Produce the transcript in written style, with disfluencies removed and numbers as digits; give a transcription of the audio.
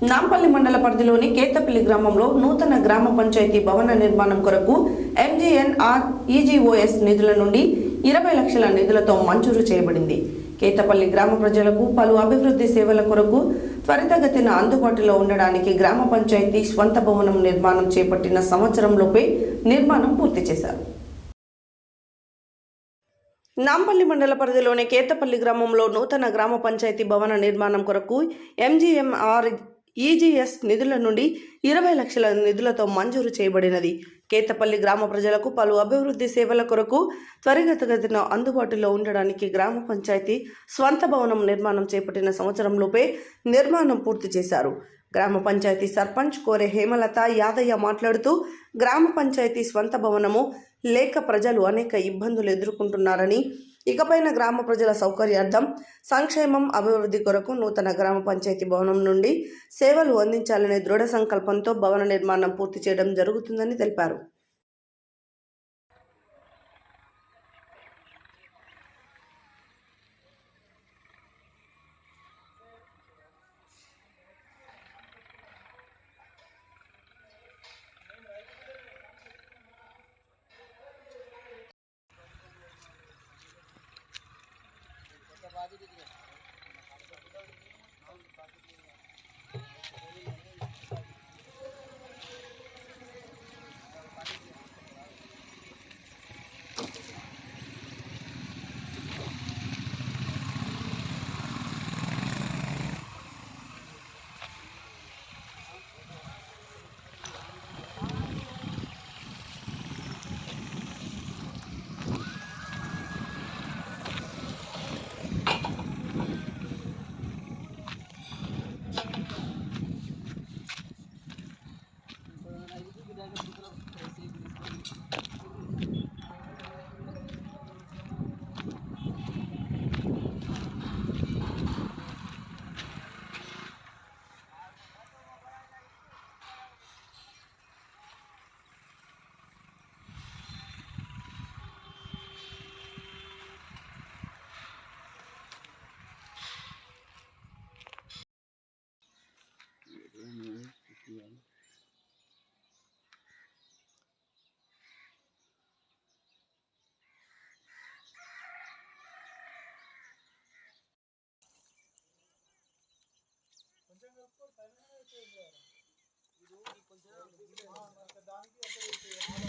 నాంపల్లి మండల పరిధిలోని కేతపల్లి గ్రామంలో నూతన గ్రామ పంచాయతీ భవన నిర్మాణం కొరకు ఎంజీఎన్ఆర్ ఈజీఓఎస్ నిధుల నుండి 20 లక్షల నిధులతో మంజూరు చేయబడింది. కేతపల్లి గ్రామ ప్రజలకు పలు అభివృద్ధి సేవల కొరకు త్వరితగతిన అందుబాటులో ఉండడానికి గ్రామ పంచాయతీ స్వంత భవనం నిర్మాణం చేపట్టిన సంవత్సరంలోపే నిర్మాణం పూర్తి చేశారు. నాంపల్లి మండల పరిధిలోని కేతపల్లి గ్రామంలో నూతన గ్రామ పంచాయతీ భవన నిర్మాణం కొరకు ఎంజీఎంఆర్ ఈజీఎస్ నిధుల నుండి 20 లక్షల నిధులతో మంజూరు చేయబడినది. కేతపల్లి గ్రామ ప్రజలకు పలు అభివృద్ధి సేవల కొరకు త్వరితగతిన అందుబాటులో ఉండడానికి గ్రామ పంచాయతీ స్వంత భవనం నిర్మాణం చేపట్టిన సంవత్సరంలోపే నిర్మాణం పూర్తి చేశారు. గ్రామ పంచాయతీ సర్పంచ్ కోరె హేమలత యాదయ్య మాట్లాడుతూ గ్రామ పంచాయతీ స్వంత భవనము లేక ప్రజలు అనేక ఇబ్బందులు ఎదుర్కొంటున్నారని, ఇకపైన గ్రామ ప్రజల సౌకర్యార్థం, సంక్షేమం, అభివృద్ధి కొరకు నూతన గ్రామ పంచాయతీ భవనం నుండి సేవలు అందించాలనే దృఢ సంకల్పంతో భవన నిర్మాణం పూర్తి చేయడం జరుగుతుందని తెలిపారు. కొంచెం